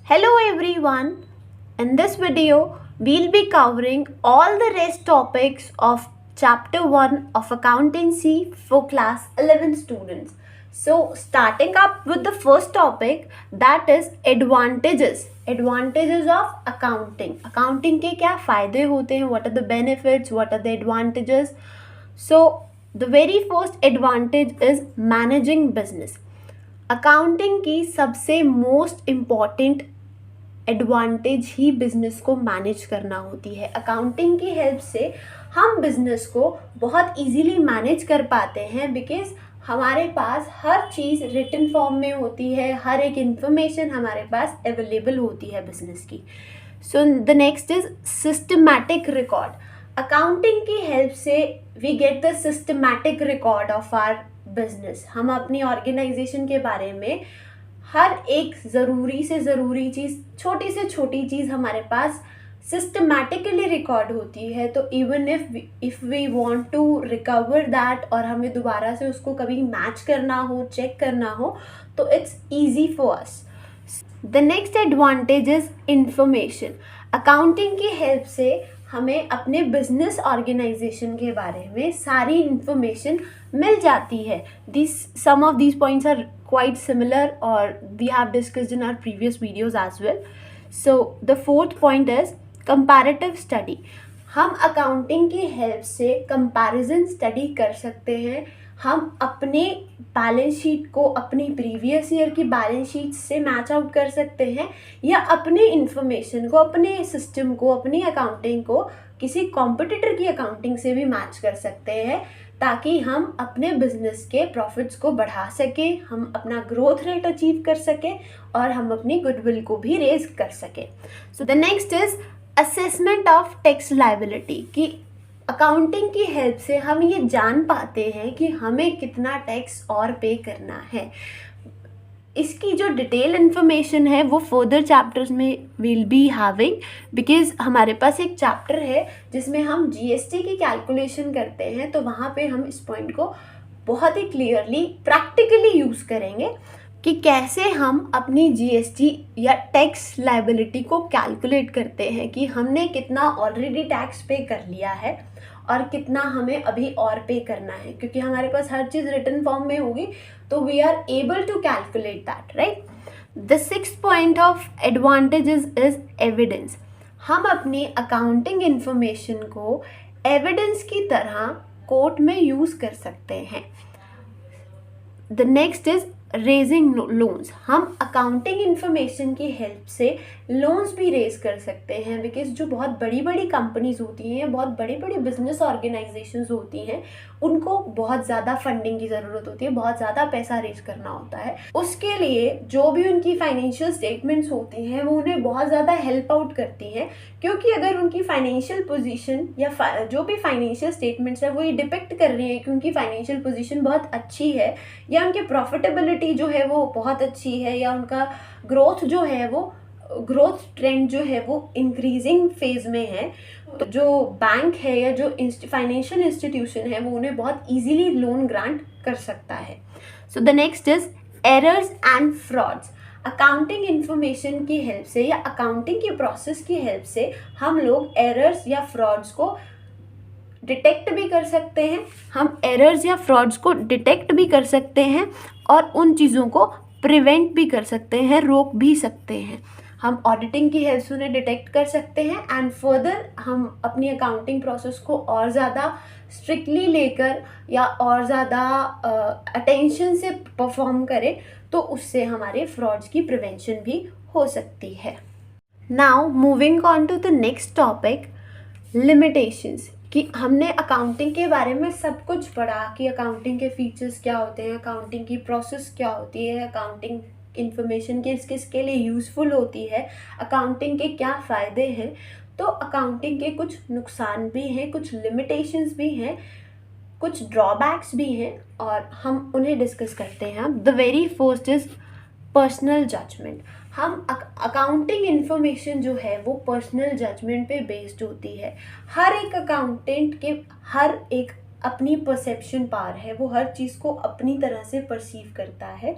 Hello everyone. In this video, we'll be covering all the rest topics of chapter 1 of accountancy for class 11 students. So, starting up with the first topic, that is advantages. Advantages of accounting. Accounting के क्या फायदे होते हैं? What are the benefits? What are the advantages? So, the very first advantage is managing business. Accounting की सबसे most important advantage ही business को manage करना होती है. अकाउंटिंग की हेल्प से हम बिजनेस को बहुत इजीली मैनेज कर पाते हैं बिकॉज हमारे पास हर चीज़ रिटन फॉर्म में होती है, हर एक इंफॉर्मेशन हमारे पास अवेलेबल होती है बिजनेस की. So the next is systematic record. Accounting की हेल्प से we get the systematic record of our business. हम अपनी ऑर्गेनाइजेशन के बारे में हर एक ज़रूरी से ज़रूरी चीज़, छोटी से छोटी चीज़ हमारे पास सिस्टमैटिकली रिकॉर्ड होती है. तो even if we want to recover that और हमें दोबारा से उसको कभी मैच करना हो, चेक करना हो, तो it's easy for us. The next advantage is information. Accounting की हेल्प से हमें अपने बिजनेस ऑर्गेनाइजेशन के बारे में सारी इंफॉर्मेशन मिल जाती है. Some of these points are quite similar or we have discussed in our previous videos as well. So the fourth point is comparative study. हम अकाउंटिंग की हेल्प से कंपैरिजन स्टडी कर सकते हैं. हम अपने बैलेंस शीट को अपनी प्रीवियस ईयर की बैलेंस शीट से मैच आउट कर सकते हैं या अपने इंफॉर्मेशन को, अपने सिस्टम को, अपनी अकाउंटिंग को किसी कॉम्पिटिटर की अकाउंटिंग से भी मैच कर सकते हैं ताकि हम अपने बिजनेस के प्रॉफिट्स को बढ़ा सकें, हम अपना ग्रोथ रेट अचीव कर सकें और हम अपनी गुडविल को भी रेज कर सकें. सो the next is assessment of tax liability. कि अकाउंटिंग की हेल्प से हम ये जान पाते हैं कि हमें कितना टैक्स और पे करना है. इसकी जो डिटेल इन्फॉर्मेशन है वो फर्दर चैप्टर्स में विल बी हैविंग बिकॉज हमारे पास एक चैप्टर है जिसमें हम जीएसटी की कैलकुलेशन करते हैं. तो वहाँ पे हम इस पॉइंट को बहुत ही क्लियरली प्रैक्टिकली यूज़ करेंगे कि कैसे हम अपनी जीएसटी या टैक्स लायबिलिटी को कैलकुलेट करते हैं कि हमने कितना ऑलरेडी टैक्स पे कर लिया है और कितना हमें अभी और पे करना है. क्योंकि हमारे पास हर चीज़ रिटन फॉर्म में होगी तो we are able to calculate that, right. The sixth point of advantages is evidence. हम अपनी अकाउंटिंग इंफॉर्मेशन को एविडेंस की तरह कोर्ट में यूज़ कर सकते हैं. The next is raising loans. हम अकाउंटिंग इंफॉर्मेशन की हेल्प से लोन्स भी रेज कर सकते हैं बिकॉज जो बहुत बड़ी बड़ी कंपनीज होती हैं, बहुत बड़ी बड़ी बिजनेस ऑर्गेनाइजेशंस होती हैं, उनको बहुत ज़्यादा फंडिंग की ज़रूरत होती है, बहुत ज़्यादा पैसा रेज करना होता है. उसके लिए जो भी उनकी फाइनेंशियल स्टेटमेंट्स होती हैं वो उन्हें बहुत ज़्यादा हेल्प आउट करती हैं. क्योंकि अगर उनकी फाइनेंशियल पोजीशन या जो भी फाइनेंशियल स्टेटमेंट्स है वो ये डिपिक्ट कर रही है कि उनकी फाइनेंशियल पोजीशन बहुत अच्छी है या उनकी प्रॉफिटेबिलिटी जो है वो बहुत अच्छी है या उनका ग्रोथ जो है वो ग्रोथ ट्रेंड जो है वो इंक्रीजिंग फेज में है, तो जो बैंक है या जो फाइनेंशियल इंस्टीट्यूशन है वो उन्हें बहुत इजीली लोन ग्रांट कर सकता है. सो the next is errors and frauds. Accounting information की हेल्प से या अकाउंटिंग की प्रोसेस की हेल्प से हम लोग एरर्स या फ्रॉड्स को डिटेक्ट भी कर सकते हैं. हम एरर्स या फ्रॉड्स को डिटेक्ट भी कर सकते हैं और उन चीज़ों को प्रिवेंट भी कर सकते हैं, रोक भी सकते हैं. हम ऑडिटिंग की हेल्प से उन्हें डिटेक्ट कर सकते हैं एंड फर्दर हम अपनी अकाउंटिंग प्रोसेस को और ज़्यादा स्ट्रिक्टली लेकर या और ज़्यादा अटेंशन से परफॉर्म करें तो उससे हमारे फ्रॉड्स की प्रिवेंशन भी हो सकती है. Now moving on to the next topic, limitations. कि हमने अकाउंटिंग के बारे में सब कुछ पढ़ा कि अकाउंटिंग के फीचर्स क्या होते हैं, अकाउंटिंग की प्रोसेस क्या होती है, अकाउंटिंग इन्फॉर्मेशन किस किस के लिए यूज़फुल होती है, अकाउंटिंग के क्या फ़ायदे हैं. तो अकाउंटिंग के कुछ नुकसान भी हैं, कुछ लिमिटेशंस भी हैं, कुछ ड्रॉबैक्स भी हैं और हम उन्हें डिस्कस करते हैं. The very first is personal judgement. हम अकाउंटिंग इन्फॉर्मेशन जो है वो पर्सनल जजमेंट पे बेस्ड होती है. हर एक अकाउंटेंट के हर एक अपनी परसेप्शन पावर है, वो हर चीज़ को अपनी तरह से परसीव करता है।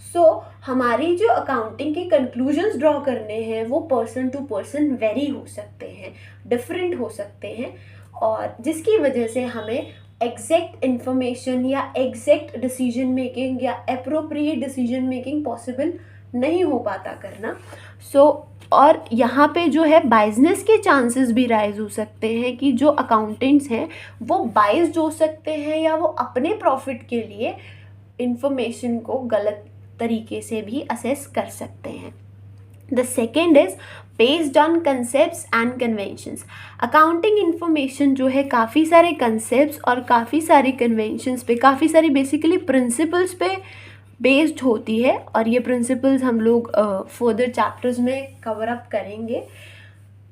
सो हमारी जो अकाउंटिंग के कंक्लूजन्स ड्रॉ करने हैं वो पर्सन टू पर्सन वेरी हो सकते हैं, डिफरेंट हो सकते हैं, और जिसकी वजह से हमें एग्जैक्ट इन्फॉर्मेशन या एग्जैक्ट डिसीजन मेकिंग या अप्रोप्रिएट डिसीजन मेकिंग पॉसिबल नहीं हो पाता करना। और यहाँ पे जो है बाइजनेस के चांसेस भी राइज हो सकते हैं कि जो अकाउंटेंट्स हैं वो बाइज्ड हो सकते हैं या वो अपने प्रॉफिट के लिए इंफॉर्मेशन को गलत तरीके से भी असेस कर सकते हैं। The second is based on concepts and conventions. Accounting information जो है काफ़ी सारे कंसेप्ट्स और काफ़ी सारे कन्वेंशंस पे, काफ़ी सारी बेसिकली प्रिंसिपल्स पे बेस्ड होती है, और ये प्रिंसिपल्स हम लोग फर्दर चैप्टर्स में कवर अप करेंगे।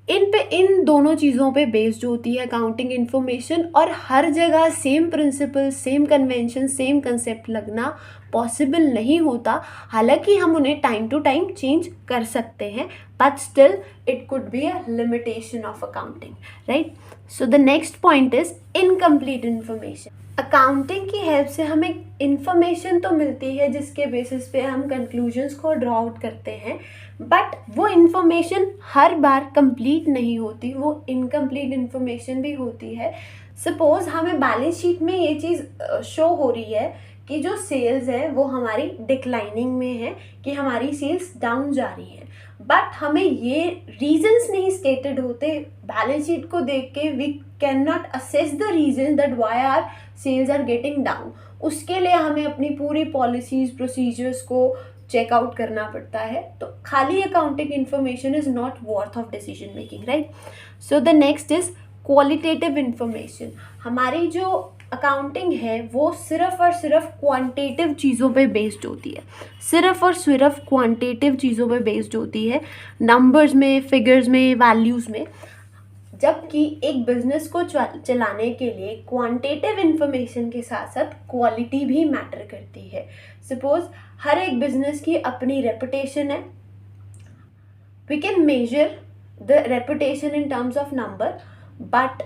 इन दोनों चीज़ों पे बेस्ड होती है अकाउंटिंग इन्फॉर्मेशन, और हर जगह same principle, same convention, same concept लगना पॉसिबल नहीं होता। हालांकि हम उन्हें टाइम टू टाइम चेंज कर सकते हैं, but still it could be a limitation of accounting, right. So the next point is incomplete information. Accounting की हेल्प से हमें इंफॉर्मेशन तो मिलती है जिसके बेसिस पे हम कंक्लूजन्स को ड्रॉ आउट करते हैं, बट वो इन्फॉर्मेशन हर बार कंप्लीट नहीं होती, वो इनकम्प्लीट इन्फॉर्मेशन भी होती है। सपोज हमें बैलेंस शीट में ये चीज़ शो हो रही है कि जो सेल्स है वो हमारी डिक्लाइनिंग में है, कि हमारी सेल्स डाउन जा रही है, बट हमें ये रीजंस नहीं स्टेटेड होते बैलेंस शीट को देख के। We can not assess the reason that why are sales are getting down. उसके लिए हमें अपनी पूरी पॉलिसीज, प्रोसीजर्स को चेकआउट करना पड़ता है। तो खाली accounting information is not worth of decision making, right. So the next is qualitative information. हमारी जो अकाउंटिंग है वो सिर्फ और सिर्फ क्वांटिटेटिव चीज़ों पे बेस्ड होती है, सिर्फ और सिर्फ क्वांटिटेटिव चीज़ों पे बेस्ड होती है, नंबर्स में, फिगर्स में, वैल्यूज़ में। जबकि एक बिजनेस को चलाने के लिए क्वांटिटेटिव इन्फॉर्मेशन के साथ साथ क्वालिटी भी मैटर करती है। सपोज हर एक बिजनेस की अपनी रेपुटेशन है। We can measure the reputation in terms of number, but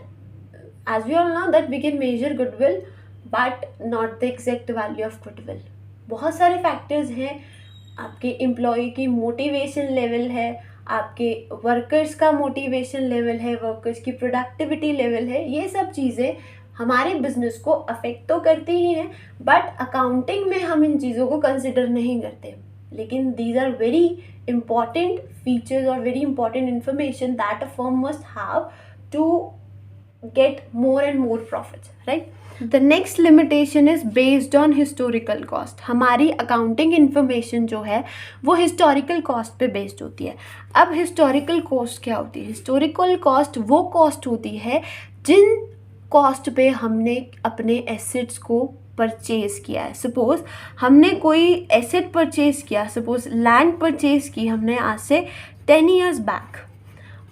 as we all know that we can measure goodwill but not the exact value of goodwill। बहुत सारे factors हैं, आपके एम्प्लॉय की motivation level है, आपके workers का motivation level है, workers की प्रोडक्टिविटी लेवल है, ये सब चीज़ें हमारे बिजनेस को अफेक्ट तो करती ही हैं, बट अकाउंटिंग में हम इन चीज़ों को कंसिडर नहीं करते। लेकिन these are very important features और very important information that a firm must have to get more and more profits, right? The next limitation is based on historical cost। हमारी accounting information जो है वो historical cost पे based होती है। अब historical cost क्या होती है? historical cost वो cost होती है जिन cost पे हमने अपने assets को परचेज किया है। सपोज हमने कोई एसेट परचेज किया, सपोज लैंड परचेज की हमने आज से 10 years बैक,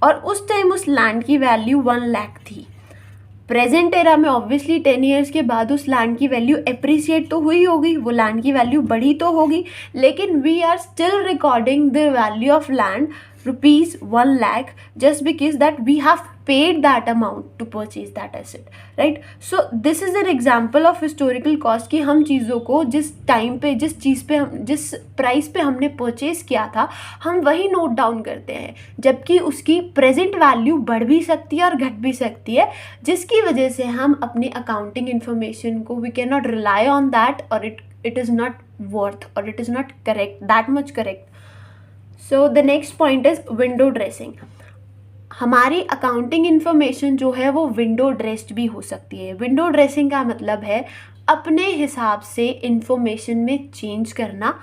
और उस टाइम उस लैंड की वैल्यू 1 लाख थी। प्रेजेंट एरा में ऑब्वियसली 10 years के बाद उस लैंड की वैल्यू एप्रिसिएट तो हुई होगी, वो लैंड की वैल्यू बढ़ी तो होगी, लेकिन we are still recording the value of land ₹1 lakh just because that we have paid that amount to purchase that asset, right? So this is an example of historical cost कि हम चीज़ों को जिस time पे, जिस चीज़ पे, हम जिस प्राइस पे हमने परचेज किया था, हम वही नोट डाउन करते हैं, जबकि उसकी प्रेजेंट वैल्यू बढ़ भी सकती है और घट भी सकती है, जिसकी वजह से हम अपनी अकाउंटिंग इन्फॉर्मेशन को we can not rely on that, और इट इज़ नॉट वर्थ, और it is not correct, that much correct. So the next point is window dressing. हमारी अकाउंटिंग इन्फॉर्मेशन जो है वो विंडो ड्रेस्ड भी हो सकती है। विंडो ड्रेसिंग का मतलब है अपने हिसाब से इन्फॉर्मेशन में चेंज करना,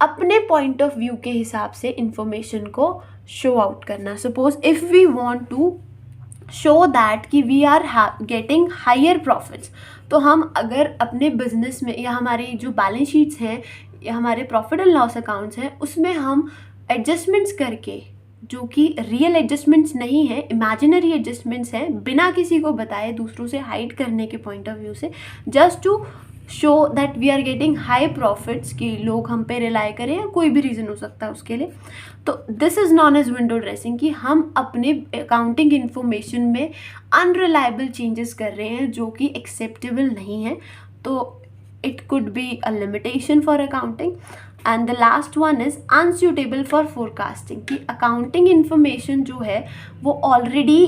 अपने पॉइंट ऑफ व्यू के हिसाब से इन्फॉर्मेशन को शो आउट करना। Suppose if we want to show that कि we are getting higher profits, तो हम अगर अपने बिजनेस में या हमारी जो बैलेंस शीट्स हैं या हमारे प्रॉफिट एंड लॉस अकाउंट्स हैं उसमें हम एडजस्टमेंट्स करके, जो कि रियल एडजस्टमेंट्स नहीं है, इमेजिनरी एडजस्टमेंट्स हैं, बिना किसी को बताए, दूसरों से हाइड करने के पॉइंट ऑफ व्यू से, just to show that we are getting high profits, कि लोग हम पे रिलाई करें, या कोई भी रीज़न हो सकता है उसके लिए। तो this is known as window dressing, कि हम अपने अकाउंटिंग इन्फॉर्मेशन में अनरिलायबल चेंजेस कर रहे हैं जो कि एक्सेप्टेबल नहीं है। तो it could be a limitation for accounting. And the last one is unsuitable for forecasting, कि accounting information जो है वो already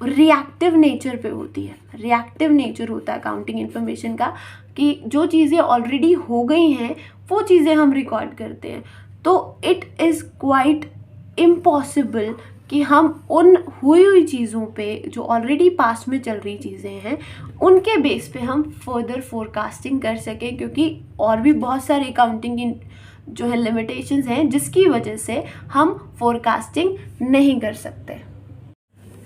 रिएक्टिव नेचर पे होती है। रिएक्टिव नेचर होता है अकाउंटिंग इन्फॉर्मेशन का, कि जो चीज़ें ऑलरेडी हो गई हैं वो चीज़ें हम रिकॉर्ड करते हैं। तो इट इज़ क्वाइट इम्पॉसिबल कि हम उन हुई हुई चीज़ों पे, जो ऑलरेडी पास्ट में चल रही चीज़ें हैं, उनके बेस पे हम फर्दर फोरकास्टिंग कर सकें, क्योंकि और भी बहुत सारे अकाउंटिंग जो है लिमिटेशंस हैं जिसकी वजह से हम फोरकास्टिंग नहीं कर सकते।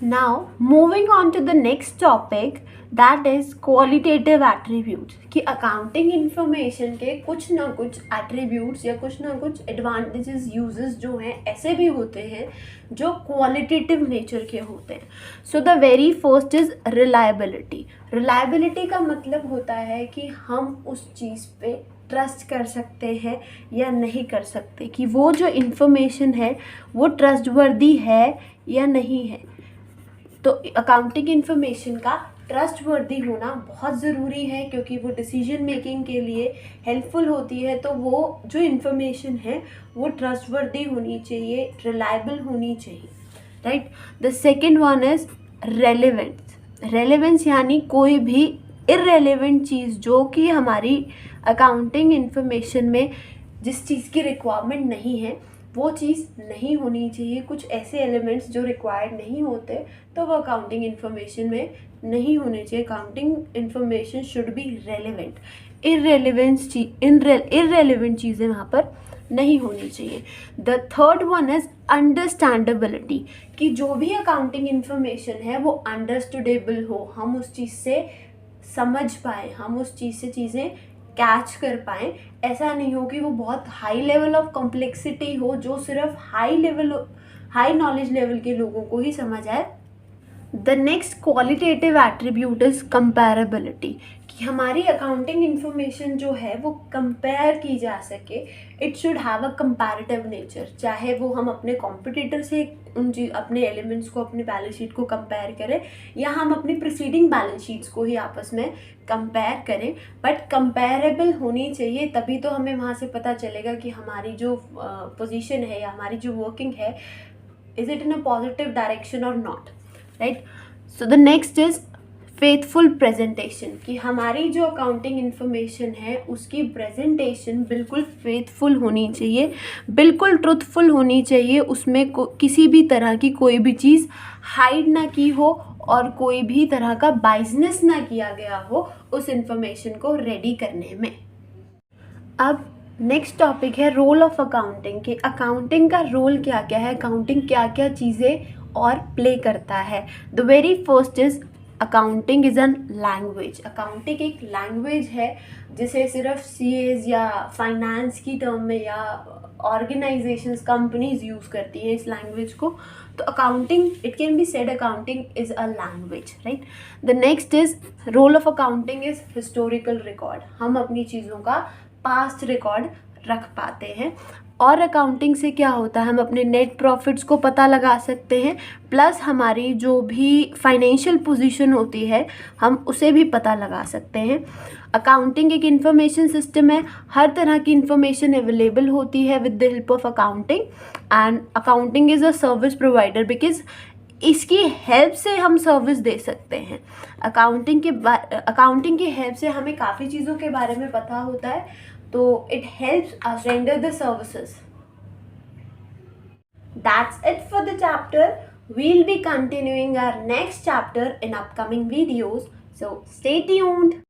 Now moving on to the next topic, that is qualitative attributes, कि अकाउंटिंग इन्फॉर्मेशन के कुछ ना कुछ एट्रीब्यूट्स या कुछ ना कुछ एडवांटेजेस यूजेस जो हैं ऐसे भी होते हैं जो क्वालिटेटिव नेचर के होते हैं। So the very first is reliability. Reliability का मतलब होता है कि हम उस चीज़ पे ट्रस्ट कर सकते हैं या नहीं कर सकते, कि वो जो इन्फॉर्मेशन है वो ट्रस्टवर्दी है या नहीं है। तो अकाउंटिंग इन्फॉर्मेशन का ट्रस्टवर्दी होना बहुत ज़रूरी है, क्योंकि वो डिसीजन मेकिंग के लिए हेल्पफुल होती है। तो वो जो इन्फॉर्मेशन है वो ट्रस्टवर्दी होनी चाहिए, रिलायबल होनी चाहिए, right. The second one is relevance. Relevance यानी कोई भी इररेलेवेंट चीज़ जो कि हमारी अकाउंटिंग इन्फॉर्मेशन में जिस चीज़ की रिक्वायरमेंट नहीं है वो चीज़ नहीं होनी चाहिए। कुछ ऐसे एलिमेंट्स जो रिक्वायर्ड नहीं होते तो वो अकाउंटिंग इन्फॉर्मेशन में नहीं होने चाहिए। Accounting information should be relevant. Irrelevant चीज़ें वहाँ पर नहीं होनी चाहिए। The third one is understandability, कि जो भी अकाउंटिंग इन्फॉर्मेशन है वो अंडरस्टूडेबल हो, हम उस चीज़ से समझ पाएँ, हम उस चीज़ से चीज़ें कैच कर पाएँ। ऐसा नहीं हो कि वो बहुत हाई लेवल ऑफ कॉम्प्लेक्सिटी हो जो सिर्फ हाई नॉलेज लेवल के लोगों को ही समझ आए। The next qualitative attribute is comparability, कि हमारी अकाउंटिंग इन्फॉर्मेशन जो है वो कंपेयर की जा सके। It should have a comparative nature, चाहे वो हम अपने कॉम्पिटिटर से अपने एलिमेंट्स को, अपने बैलेंस शीट को कंपेयर करें, या हम अपनी प्रीसीडिंग बैलेंस शीट्स को ही आपस में कंपेयर करें, बट कंपेरेबल होनी चाहिए। तभी तो हमें वहाँ से पता चलेगा कि हमारी जो पोजीशन है या हमारी जो वर्किंग है, is it in a positive direction और not, right. So the next is faithful presentation, कि हमारी जो अकाउंटिंग इन्फॉर्मेशन है उसकी प्रेजेंटेशन बिल्कुल फेथफुल होनी चाहिए, बिल्कुल ट्रुथफुल होनी चाहिए। उसमें किसी भी तरह की कोई भी चीज़ हाइड ना की हो और कोई भी तरह का बाइजनेस ना किया गया हो उस इन्फॉर्मेशन को रेडी करने में। अब नेक्स्ट टॉपिक है रोल ऑफ अकाउंटिंग, कि अकाउंटिंग का रोल क्या क्या है, अकाउंटिंग क्या क्या चीज़ें और प्ले करता है। The very first is accounting is an language. Accounting एक लैंग्वेज है जिसे सिर्फ सीएज या फाइनेंस की टर्म में या ऑर्गेनाइजेशंस, कंपनीज यूज़ करती हैं इस लैंग्वेज को। तो accounting, it can be said accounting is a language, right. The next is role of accounting is historical record. हम अपनी चीज़ों का पास्ट रिकॉर्ड रख पाते हैं। और अकाउंटिंग से क्या होता है, हम अपने नेट प्रॉफिट्स को पता लगा सकते हैं, प्लस हमारी जो भी फाइनेंशियल पोजीशन होती है हम उसे भी पता लगा सकते हैं। अकाउंटिंग एक इंफॉर्मेशन सिस्टम है, हर तरह की इंफॉर्मेशन अवेलेबल होती है with the help of accounting. And accounting is a service provider, because इसकी हेल्प से हम सर्विस दे सकते हैं। अकाउंटिंग की हेल्प से हमें काफ़ी चीज़ों के बारे में पता होता है, तो it helps us render the services. That's it for the chapter. We'll be continuing our next chapter in upcoming videos. So stay tuned.